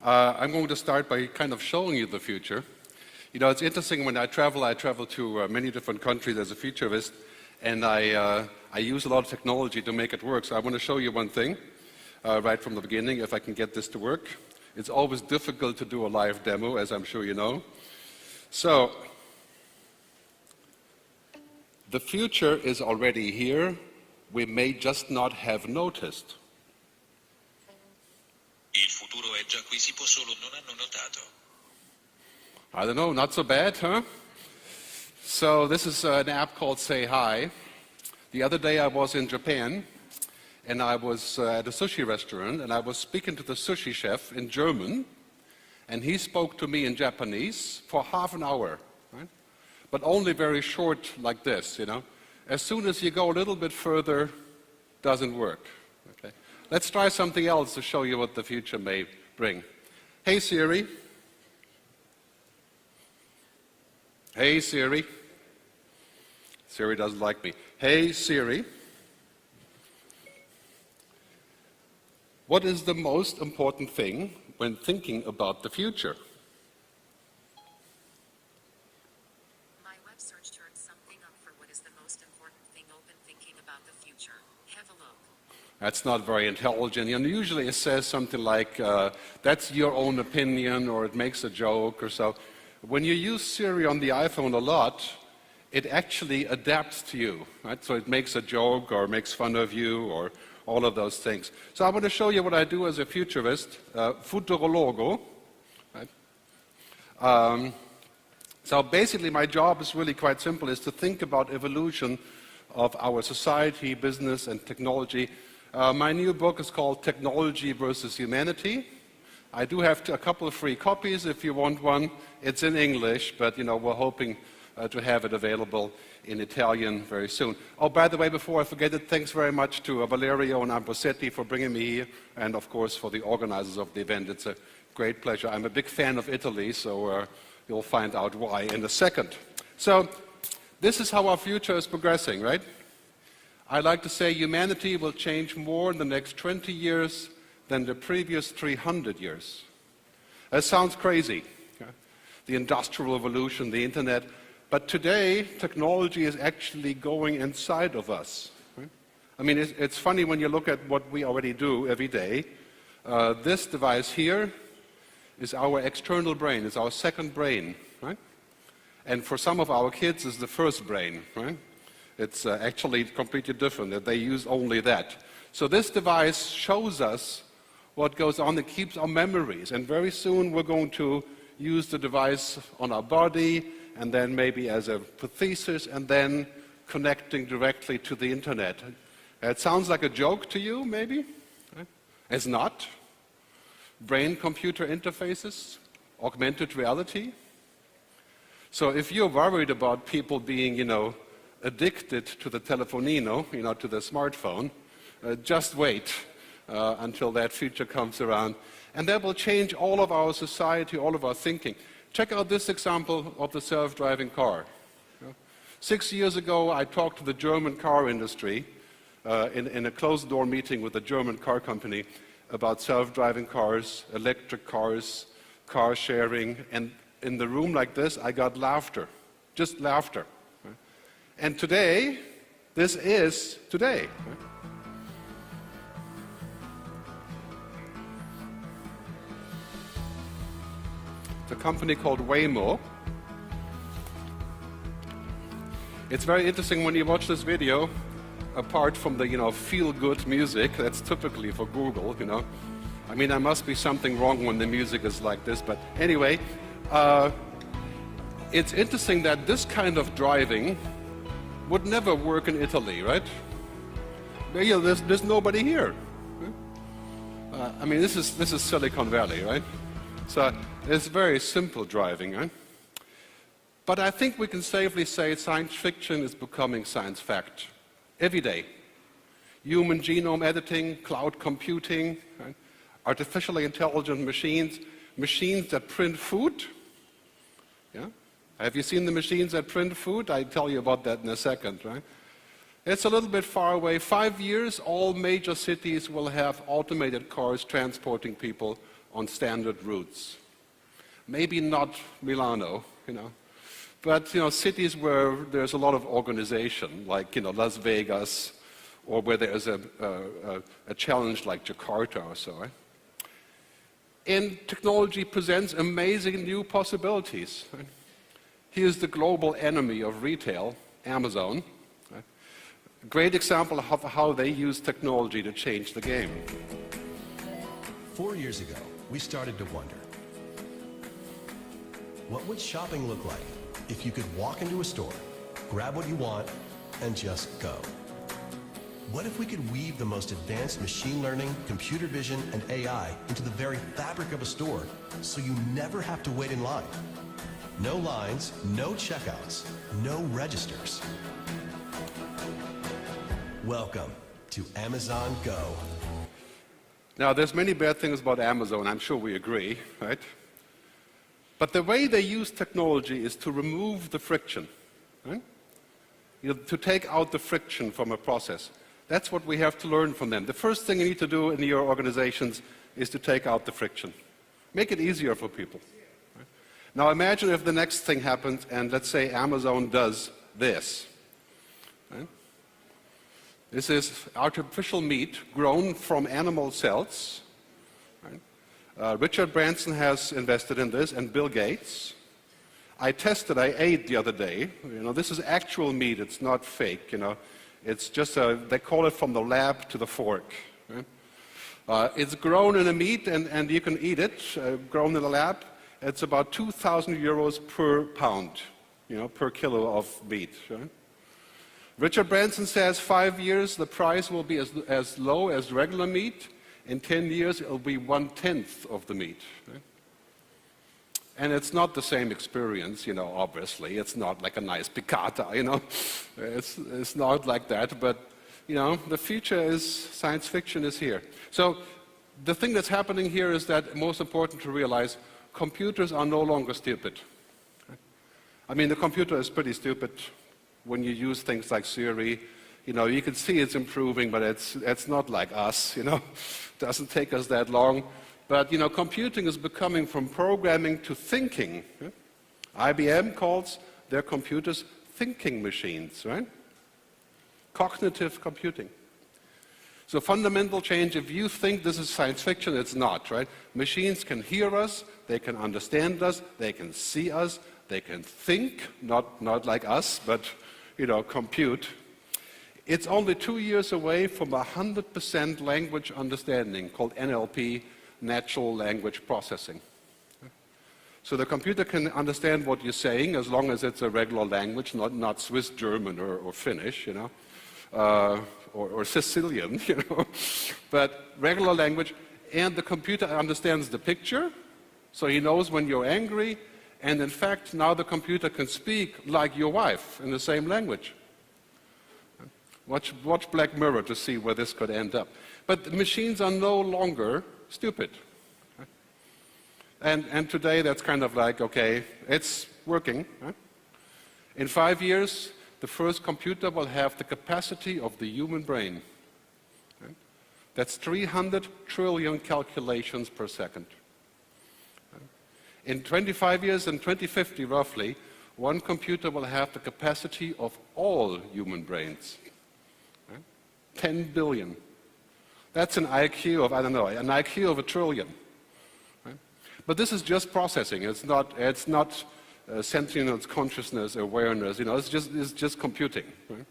I'm going to start by kind of showing you the future. You know, it's interesting when I travel to many different countries as a futurist, and I use a lot of technology to make it work. So I want to show you one thing right from the beginning, if I can get this to work. It's always difficult to do a live demo, as I'm sure you know. So, the future is already here. We may just not have noticed. Il futuro è già qui, si può solo non hanno notato. I don't know, not so bad, huh? So this is an app called Say Hi. The other day I was in Japan, and I was at a sushi restaurant, and I was speaking to the sushi chef in German, and he spoke to me in Japanese for half an hour, right? But only very short like this, you know. As soon as you go a little bit further, doesn't work. Okay. Let's try something else to show you what the future may bring. Hey Siri. Hey Siri. Siri doesn't like me. Hey Siri. What is the most important thing when thinking about the future? My web search turns something up for what is the most important thing open thinking about the future. Have a look. That's not very intelligent. And usually it says something like, that's your own opinion, or it makes a joke or so. When you use Siri on the iPhone a lot, it actually adapts to you, right? So it makes a joke or makes fun of you or all of those things. So I want to show you what I do as a futurist, futurologo. Right? So basically my job is really quite simple, is to think about evolution of our society, business, and technology. My new book is called Technology versus Humanity. I do have a couple of free copies if you want one. It's in English, but you know, we're hoping to have it available in Italian very soon. Oh, by the way, before I forget it, thanks very much to Valerio and Ambrosetti for bringing me here, and of course for the organizers of the event. It's a great pleasure. I'm a big fan of Italy, so you'll find out why in a second. So, this is how our future is progressing, right? I like to say humanity will change more in the next 20 years than the previous 300 years. That sounds crazy. Okay? The Industrial Revolution, the Internet. But today, technology is actually going inside of us. Right? I mean, it's funny when you look at what we already do every day. This device here is our external brain, it's our second brain. Right? And for some of our kids, it's the first brain. Right? It's actually completely different, that they use only that. So this device shows us what goes on. It keeps our memories. And very soon, we're going to use the device on our body, and then maybe as a prosthesis, and then connecting directly to the internet. It sounds like a joke to you, maybe? It's not. Brain-computer interfaces, augmented reality. So if you're worried about people being, you know, addicted to the telefonino, you know, to the smartphone, just wait until that future comes around. And that will change all of our society, all of our thinking. Check out this example of the self-driving car. 6 years ago, I talked to the German car industry in a closed-door meeting with a German car company about self-driving cars, electric cars, car sharing, and in the room like this, I got laughter, just laughter. And today, this is today. It's a company called Waymo. It's very interesting when you watch this video, apart from the, you know, feel-good music, that's typically for Google, you know. I mean, there must be something wrong when the music is like this, but anyway, it's interesting that this kind of driving would never work in Italy, right? You know, there's nobody here. I mean, this is Silicon Valley, right? So it's very simple driving, right? But I think we can safely say science fiction is becoming science fact every day. Human genome editing, cloud computing, right? Artificially intelligent machines, machines that print food. Yeah? Have you seen the machines that print food? I'll tell you about that in a second, right? It's a little bit far away. 5 years, all major cities will have automated cars transporting people on standard routes. Maybe not Milano, but cities where there's a lot of organization, like Las Vegas, or where there's a challenge like Jakarta or so. And technology presents amazing new possibilities. Here's the global enemy of retail, Amazon. A great example of how they use technology to change the game. 4 years ago, we started to wonder, what would shopping look like if you could walk into a store, grab what you want, and just go? What if we could weave the most advanced machine learning, computer vision, and AI into the very fabric of a store so you never have to wait in line? No lines, no checkouts, no registers. Welcome to Amazon Go. Now, there's many bad things about Amazon, I'm sure we agree, right? But the way they use technology is to remove the friction, right? To take out the friction from a process. That's what we have to learn from them. The first thing you need to do in your organizations is to take out the friction. Make it easier for people. Right? Now imagine if the next thing happens and let's say Amazon does this. Right? This is artificial meat grown from animal cells. Right? Richard Branson has invested in this, and Bill Gates. I ate the other day. This is actual meat, it's not fake, It's just they call it from the lab to the fork. Right? It's grown in a meat and you can eat it, grown in the lab. It's about 2,000 euros per pound, per kilo of meat. Right? Richard Branson says 5 years the price will be as low as regular meat. In 10 years it will be 1/10 of the meat. Right? And it's not the same experience, obviously. It's not like a nice piccata, It's not like that, but, the future is, science fiction is here. So the thing that's happening here is that, most important to realize, computers are no longer stupid. I mean, the computer is pretty stupid when you use things like Siri. You can see it's improving, but it's not like us, It doesn't take us that long. But, computing is becoming from programming to thinking. IBM calls their computers thinking machines, right? Cognitive computing. So fundamental change, if you think this is science fiction, it's not, right? Machines can hear us, they can understand us, they can see us, they can think, not like us, but, compute. It's only 2 years away from 100% language understanding, called NLP, natural language processing. So the computer can understand what you're saying as long as it's a regular language, not Swiss German or Finnish, or Sicilian, but regular language. And the computer understands the picture, so he knows when you're angry. And in fact, now the computer can speak like your wife in the same language. Watch Black Mirror to see where this could end up. But the machines are no longer stupid. And today that's kind of like, okay, it's working. Right? In 5 years, the first computer will have the capacity of the human brain. Right? That's 300 trillion calculations per second. Right? In 25 years, in 2050 roughly, one computer will have the capacity of all human brains. Right? 10 billion. That's an IQ of, an IQ of 1 trillion. Right? But this is just processing. It's not sentience, consciousness, awareness. It's just computing. Right?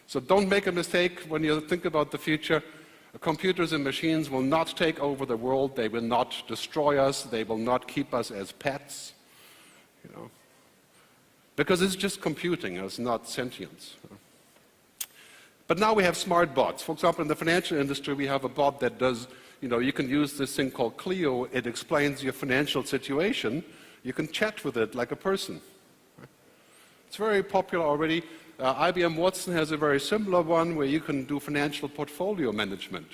So don't make a mistake when you think about the future. Computers and machines will not take over the world. They will not destroy us. They will not keep us as pets. Because it's just computing. It's not sentience. But now we have smart bots. For example, in the financial industry, we have a bot that does, you can use this thing called Clio. It explains your financial situation. You can chat with it like a person. It's very popular already. IBM Watson has a very similar one where you can do financial portfolio management.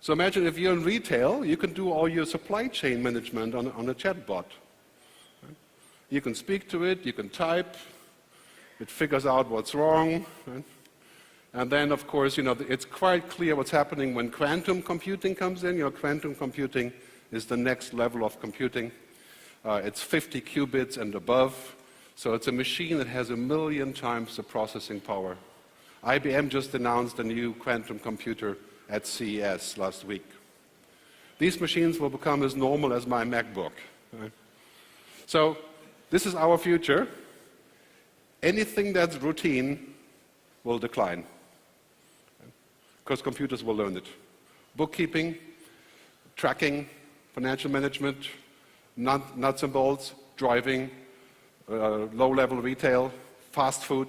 So imagine if you're in retail, you can do all your supply chain management on a chatbot. You can speak to it, you can type. It figures out what's wrong. Right? And then, of course, it's quite clear what's happening when quantum computing comes in. Quantum computing is the next level of computing. It's 50 qubits and above. So it's a machine that has 1 million times the processing power. IBM just announced a new quantum computer at CES last week. These machines will become as normal as my MacBook. Right? So this is our future. Anything that's routine will decline, because computers will learn it. Bookkeeping, tracking, financial management, nuts and bolts, driving, low-level retail, fast food,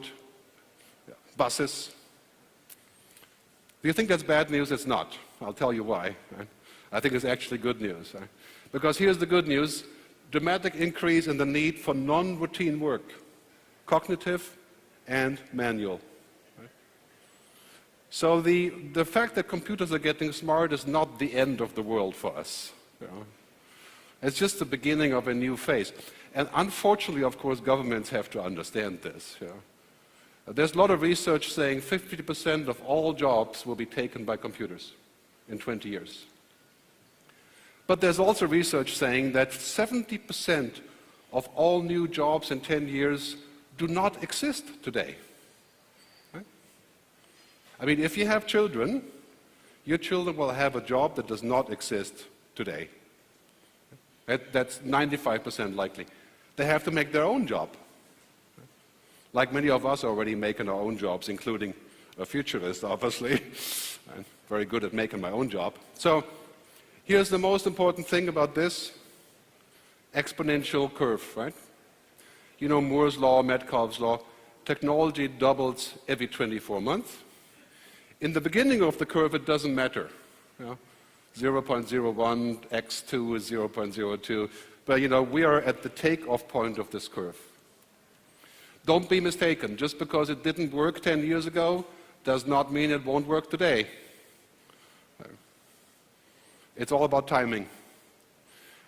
buses. Do you think that's bad news? It's not. I'll tell you why. Right? I think it's actually good news. Right? Because here's the good news: dramatic increase in the need for non-routine work, cognitive and manual. Right? So the fact that computers are getting smart is not the end of the world for us. It's just the beginning of a new phase. And unfortunately, of course, governments have to understand this. There's a lot of research saying 50% of all jobs will be taken by computers in 20 years. But there's also research saying that 70% of all new jobs in 10 years do not exist today. Right? I mean, if you have children, your children will have a job that does not exist today. That's 95% likely. They have to make their own job. Like many of us are already making our own jobs, including a futurist, obviously. I'm very good at making my own job. So here's the most important thing about this: exponential curve, right? You know Moore's law, Metcalfe's law. Technology doubles every 24 months. In the beginning of the curve, it doesn't matter. 0.01, x2 is 0.02. But we are at the takeoff point of this curve. Don't be mistaken. Just because it didn't work 10 years ago does not mean it won't work today. It's all about timing.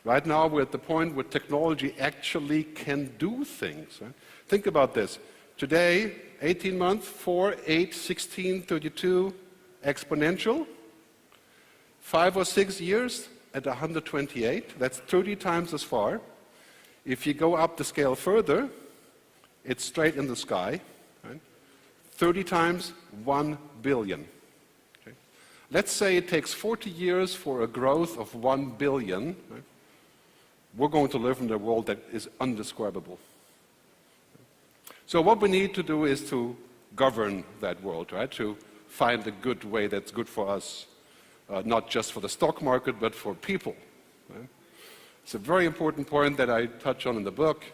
Right now, we're at the point where technology actually can do things. Right? Think about this. Today, 18 months, 4, 8, 16, 32, exponential. 5 or 6 years at 128, that's 30 times as far. If you go up the scale further, it's straight in the sky. Right? 30 times 1 billion. Okay? Let's say it takes 40 years for a growth of 1 billion. Right? We're going to live in a world that is undescribable. So what we need to do is to govern that world, right? To find a good way that's good for us. Not just for the stock market, but for people. Right? It's a very important point that I touch on in the book.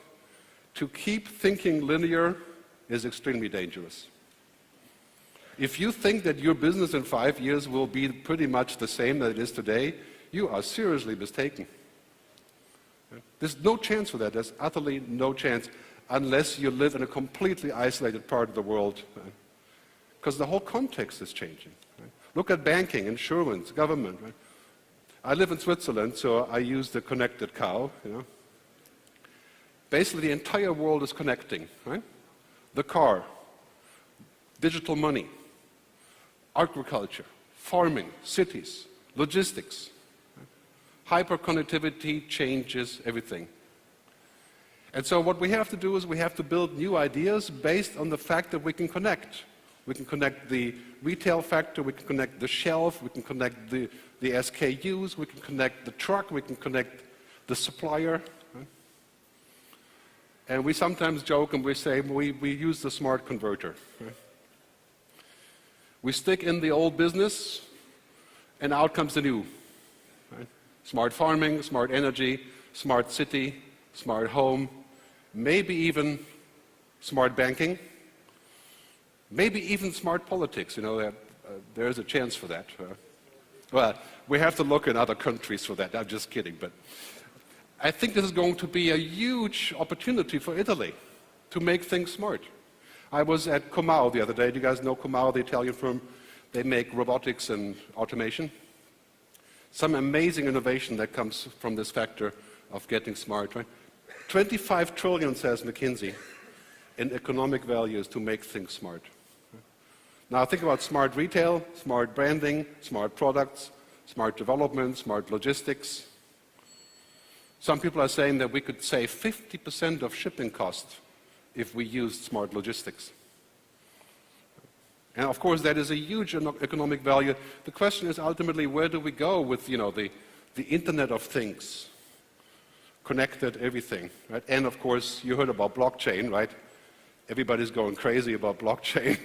To keep thinking linear is extremely dangerous. If you think that your business in 5 years will be pretty much the same that it is today, you are seriously mistaken. Right? There's no chance for that. There's utterly no chance unless you live in a completely isolated part of the world. Because the whole context is changing. Right? Look at banking, insurance, government. Right? I live in Switzerland, so I use the connected cow. Basically, the entire world is connecting. Right? The car, digital money, agriculture, farming, cities, logistics. Right? Hyperconnectivity changes everything. And so what we have to do is we have to build new ideas based on the fact that we can connect. We can connect the retail factor, we can connect the shelf, we can connect the SKUs, we can connect the truck, we can connect the supplier. Right? And we sometimes joke and we say we use the smart converter. Right? We stick in the old business and out comes the new. Right? Smart farming, smart energy, smart city, smart home, maybe even smart banking. Maybe even smart politics, there is a chance for that. Well, we have to look in other countries for that. I'm just kidding. But I think this is going to be a huge opportunity for Italy to make things smart. I was at Comau the other day. Do you guys know Comau, the Italian firm? They make robotics and automation. Some amazing innovation that comes from this factor of getting smart. Right? 25 trillion, says McKinsey, in economic values to make things smart. Now think about smart retail, smart branding, smart products, smart development, smart logistics. Some people are saying that we could save 50% of shipping costs if we used smart logistics. And of course, that is a huge economic value. The question is ultimately, where do we go with, the Internet of Things, connected everything, right? And of course, you heard about blockchain, right? Everybody's going crazy about blockchain.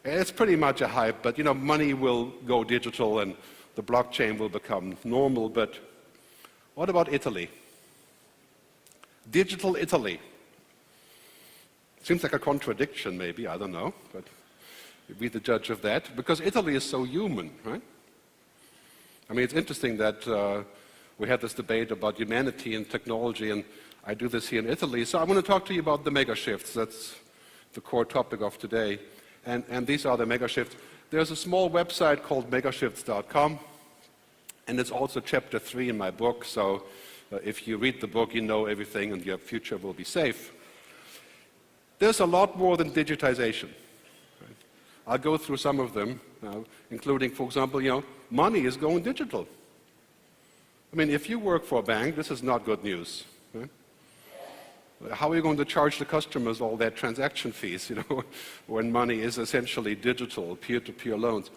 It's pretty much a hype, but money will go digital and the blockchain will become normal. But what about Italy? Digital Italy. Seems like a contradiction, maybe, I don't know, but you'll be the judge of that, because Italy is so human, right? I mean, it's interesting that we had this debate about humanity and technology, and I do this here in Italy. So I want to talk to you about the mega shifts. That's the core topic of today. And these are the mega shifts. There's a small website called megashifts.com, and it's also chapter 3 in my book. So if you read the book, you know everything, and your future will be safe. There's a lot more than digitization. Right? I'll go through some of them, including, for example, money is going digital. I mean, if you work for a bank, this is not good news. Right? How are you going to charge the customers all their transaction fees, when money is essentially digital, peer-to-peer loans?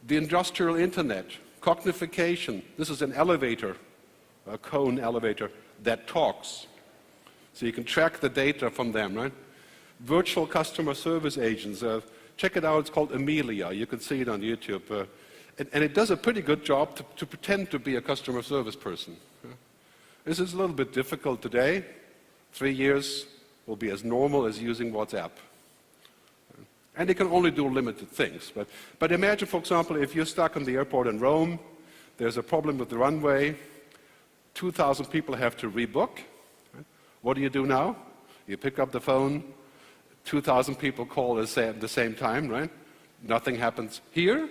The industrial internet, cognification. This is an elevator, a cone elevator that talks. So you can track the data from them, right? Virtual customer service agents. Check it out, it's called Amelia. You can see it on YouTube. And it does a pretty good job to pretend to be a customer service person. This is a little bit difficult today. 3 years will be as normal as using WhatsApp. And it can only do limited things. But imagine, for example, if you're stuck in the airport in Rome, there's a problem with the runway, 2,000 people have to rebook. Right? What do you do now? You pick up the phone, 2,000 people call at the same time, right? Nothing happens. Here,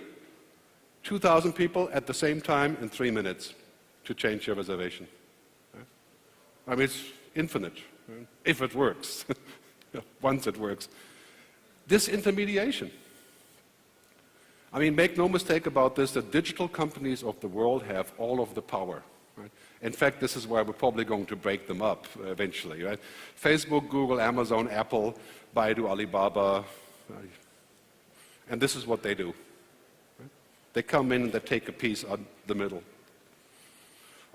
2,000 people at the same time in 3 minutes to change your reservation. Right? I mean, it's infinite, right? If it works, once it works. Disintermediation. I mean, make no mistake about this, the digital companies of the world have all of the power. Right? In fact, this is why we're probably going to break them up eventually. Right? Facebook, Google, Amazon, Apple, Baidu, Alibaba, and this is what they do. Right? They come in and they take a piece on the middle.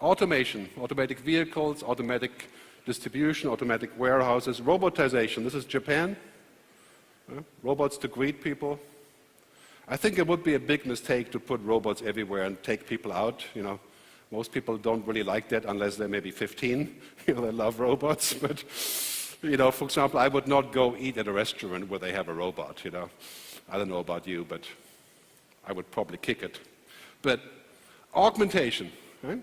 Automation, automatic vehicles, automatic distribution, automatic warehouses, robotization. This is Japan. Robots to greet people. I think it would be a big mistake to put robots everywhere and take people out. Most people don't really like that unless they're maybe 15. They love robots. But, for example, I would not go eat at a restaurant where they have a robot. I don't know about you, but I would probably kick it. But augmentation, right?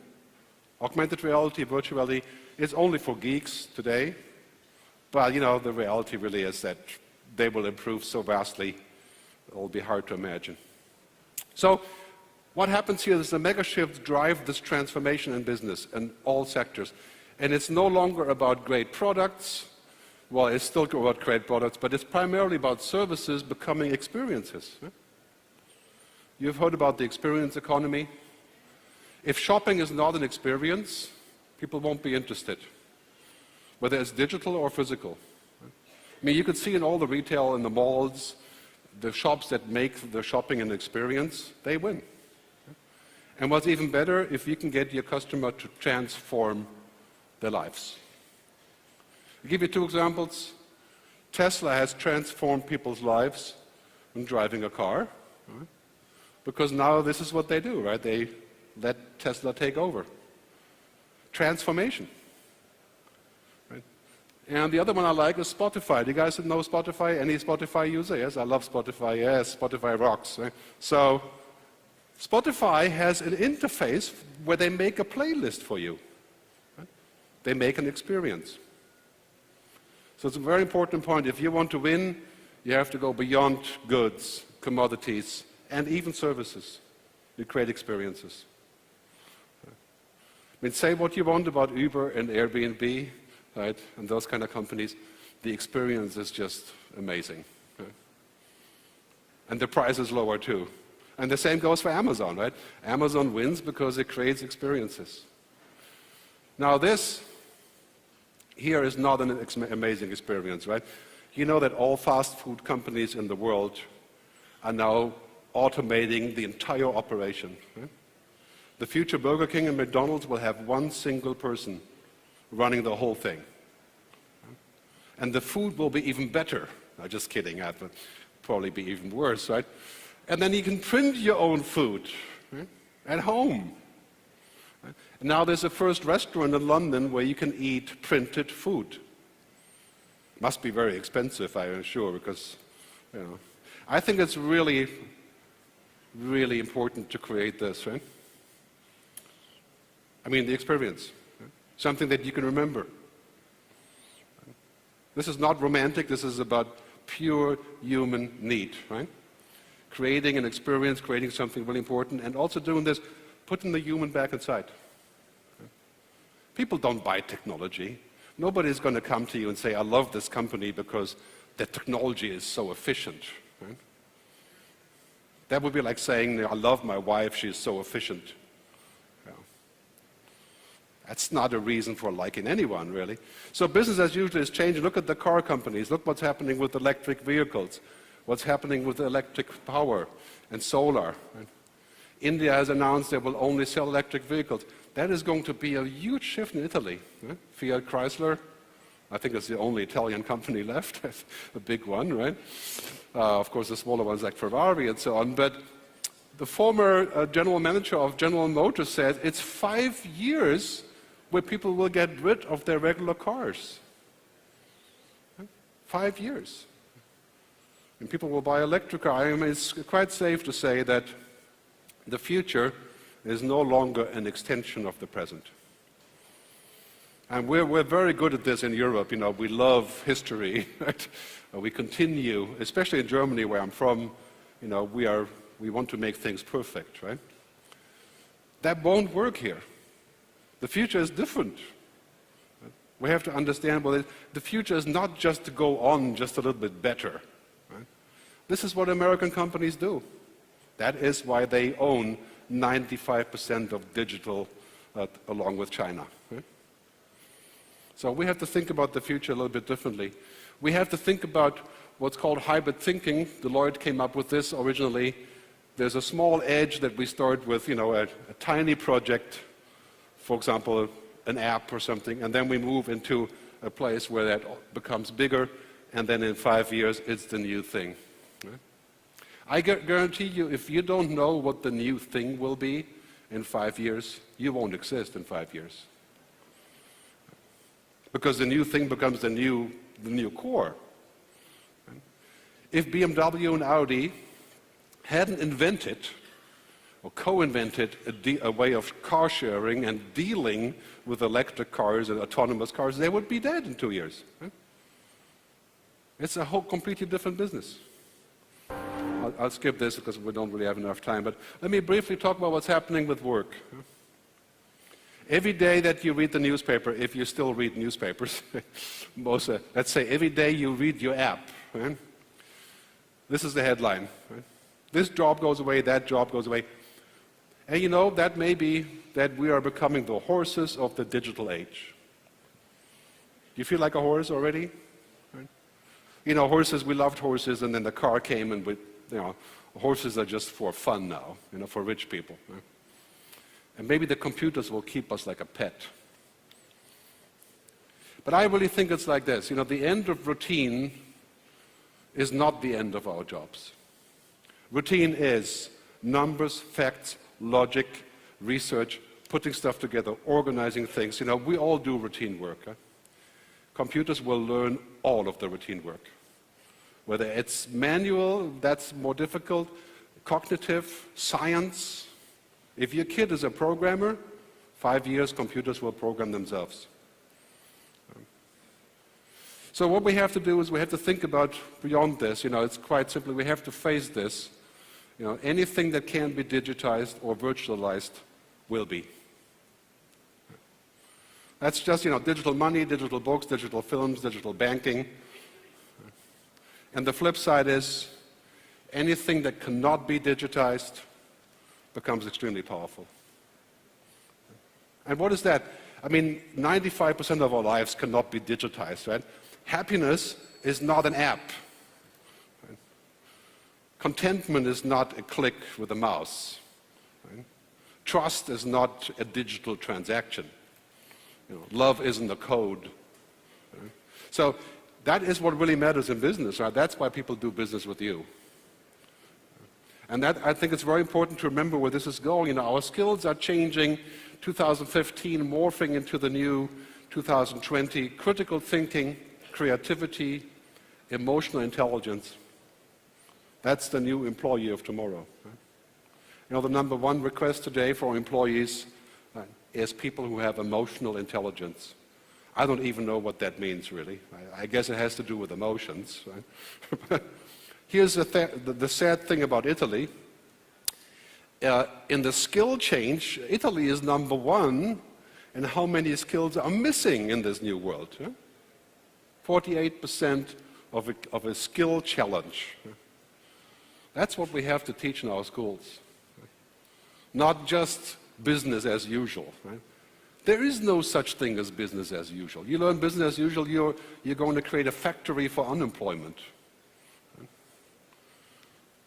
Augmented reality, virtual reality, is only for geeks today. But, the reality really is that they will improve so vastly, it'll be hard to imagine. So, what happens here is the mega shifts drive this transformation in business in all sectors. And it's no longer about great products. Well, it's still about great products, but it's primarily about services becoming experiences. You've heard about the experience economy. If shopping is not an experience, people won't be interested, whether it's digital or physical. I mean, you could see in all the retail in the malls, the shops that make the shopping an experience, they win. And what's even better, if you can get your customer to transform their lives. I'll give you 2 examples. Tesla has transformed people's lives in driving a car, right? Because now this is what they do, right? They let Tesla take over. Transformation. Right? And the other one I like is Spotify. Do you guys know Spotify? Any Spotify user? Yes, I love Spotify. Yes, Spotify rocks. Right? So, Spotify has an interface where they make a playlist for you. Right? They make an experience. So it's a very important point. If you want to win, you have to go beyond goods, commodities, and even services. You create experiences. I mean, say what you want about Uber and Airbnb, right, and those kind of companies. The experience is just amazing. Right? And the price is lower too. And the same goes for Amazon, right? Amazon wins because it creates experiences. Now this here is not an amazing experience, right? You know that all fast food companies in the world are now automating the entire operation. Right? The future Burger King and McDonald's will have one single person running the whole thing. And the food will be even better. No, just kidding, it would probably be even worse, right? And then you can print your own food, right, at home. Right? And now there's a first restaurant in London where you can eat printed food. Must be very expensive, I'm sure, because, you know, I think it's really, really important to create this, right? I mean, the experience, right? Something that you can remember. This is not romantic, this is about pure human need, right? Creating an experience, creating something really important, and also doing this, putting the human back inside. People don't buy technology. Nobody's going to come to you and say, I love this company because the technology is so efficient. Right? That would be like saying, I love my wife, she's so efficient. Yeah. That's not a reason for liking anyone, really. So business as usual is changing. Look at the car companies. Look what's happening with electric vehicles. What's happening with electric power and solar. Right? India has announced they will only sell electric vehicles. That is going to be a huge shift in Italy. Right? Fiat Chrysler, I think it's the only Italian company left, a big one, right? Of course, the smaller ones like Ferrari and so on. But the former general manager of General Motors said it's 5 years where people will get rid of their regular cars. 5 years. And people will buy electric cars. I mean, it's quite safe to say that the future is no longer an extension of the present. And we're very good at this in Europe. You know, we love history. Right? We continue, especially in Germany, where I'm from. You know, we want to make things perfect, right? That won't work here. The future is different. We have to understand, well, the future is not just to go on just a little bit better. Right? This is what American companies do. That is why they own 95% of digital, along with China. Right? So we have to think about the future a little bit differently. We have to think about what's called hybrid thinking. Deloitte came up with this originally. There's a small edge that we start with, you know, a tiny project, for example, an app or something, and then we move into a place where that becomes bigger, and then in 5 years, it's the new thing. Right? I guarantee you, if you don't know what the new thing will be in 5 years, you won't exist in 5 years. Because the new thing becomes the new core. Right? If BMW and Audi hadn't invented or co-invented a way of car sharing and dealing with electric cars and autonomous cars, they would be dead in 2 years. Right? It's a whole completely different business. I'll skip this because we don't really have enough time, but let me briefly talk about what's happening with work. Every day that you read the newspaper, if you still read newspapers, let's say every day you read your app, right? This is the headline. Right? This job goes away, that job goes away. And you know, that may be that we are becoming the horses of the digital age. Do you feel like a horse already? Right? You know, horses, we loved horses, and then the car came, and you know, horses are just for fun now, you know, for rich people. Right? And maybe the computers will keep us like a pet. But I really think it's like this. You know, the end of routine is not the end of our jobs. Routine is numbers, facts, logic, research, putting stuff together, organizing things. You know, we all do routine work. Huh? Computers will learn all of the routine work. Whether it's manual, that's more difficult, cognitive, science. If your kid is a programmer, 5 years, computers will program themselves. So what we have to do is we have to think about beyond this. You know, it's quite simply, we have to face this. You know, anything that can be digitized or virtualized will be. That's just, you know, digital money, digital books, digital films, digital banking. And the flip side is anything that cannot be digitized becomes extremely powerful. And what is that? I mean, 95% of our lives cannot be digitized, right? Happiness is not an app. Right? Contentment is not a click with a mouse. Right? Trust is not a digital transaction. Love isn't a code. Right? So that is what really matters in business, right? That's why people do business with you. And that, I think it's very important to remember where this is going. Our skills are changing. 2015 morphing into the new 2020. Critical thinking, creativity, emotional intelligence. That's the new employee of tomorrow. Right? The number one request today for employees is people who have emotional intelligence. I don't even know what that means, really. I guess it has to do with emotions. Right? Here's the sad thing about Italy. In the skill change, Italy is number one in how many skills are missing in this new world. 48% of a skill challenge. That's what we have to teach in our schools. Not just business as usual. Right? There is no such thing as business as usual. You learn business as usual, you're going to create a factory for unemployment.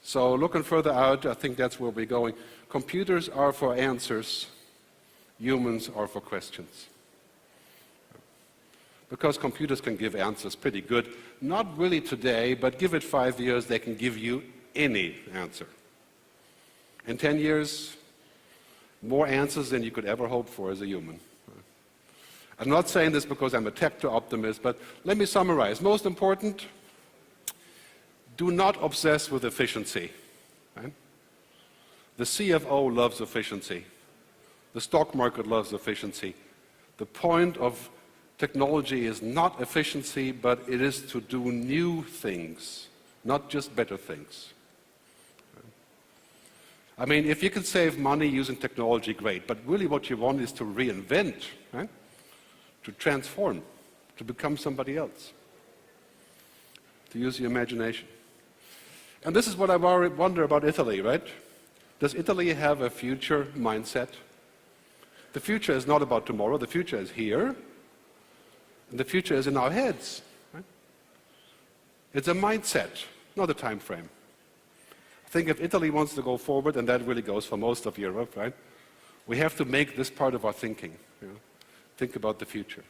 So looking further out, I think that's where we're going. Computers are for answers, humans are for questions. Because computers can give answers pretty good, not really today, but give it 5 years, they can give you any answer. In 10 years, more answers than you could ever hope for as a human. I'm not saying this because I'm a tech optimist, but let me summarize. Most important, do not obsess with efficiency. Right? The CFO loves efficiency. The stock market loves efficiency. The point of technology is not efficiency, but it is to do new things, not just better things. I mean, if you can save money using technology, great, but really what you want is to reinvent, right? To transform, to become somebody else, to use your imagination. And this is what I wonder about Italy, right? Does Italy have a future mindset? The future is not about tomorrow, the future is here, and the future is in our heads. Right? It's a mindset, not a time frame. I think if Italy wants to go forward, and that really goes for most of Europe, right? We have to make this part of our thinking. Think about the future.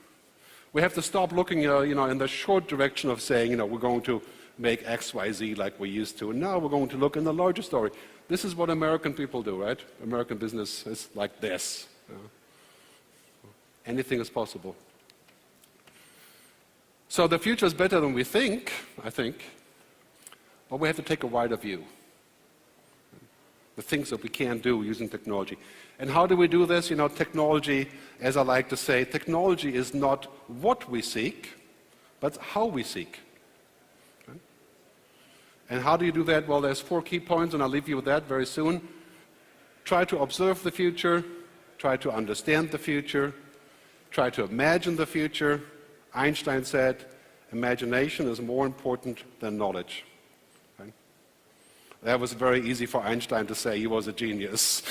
We have to stop looking, in the short direction of saying, we're going to make X, Y, Z like we used to. And now we're going to look in the larger story. This is what American people do, right? American business is like this. Anything is possible. So the future is better than we think, I think. But we have to take a wider view. The things that we can do using technology. And how do we do this? Technology, as I like to say, technology is not what we seek, but how we seek. And how do you do that? Well, there's 4 key points, and I'll leave you with that very soon. Try to observe the future, try to understand the future, try to imagine the future. Einstein said, imagination is more important than knowledge. Right? That was very easy for Einstein to say. He was a genius.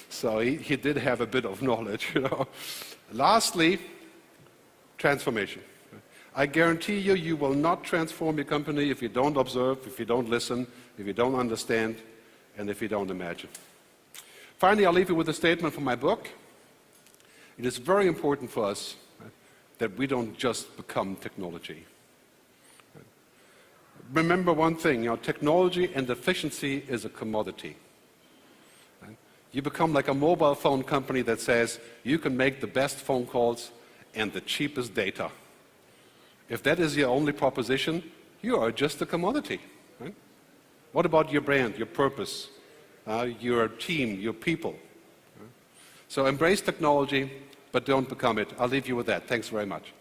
So he did have a bit of knowledge. Lastly, transformation. I guarantee you, you will not transform your company if you don't observe, if you don't listen, if you don't understand, and if you don't imagine. Finally, I'll leave you with a statement from my book. It is very important for us that we don't just become technology. Remember one thing, technology and efficiency is a commodity. You become like a mobile phone company that says you can make the best phone calls and the cheapest data. If that is your only proposition, you are just a commodity. Right? What about your brand, your purpose, your team, your people? So embrace technology, but don't become it. I'll leave you with that. Thanks very much.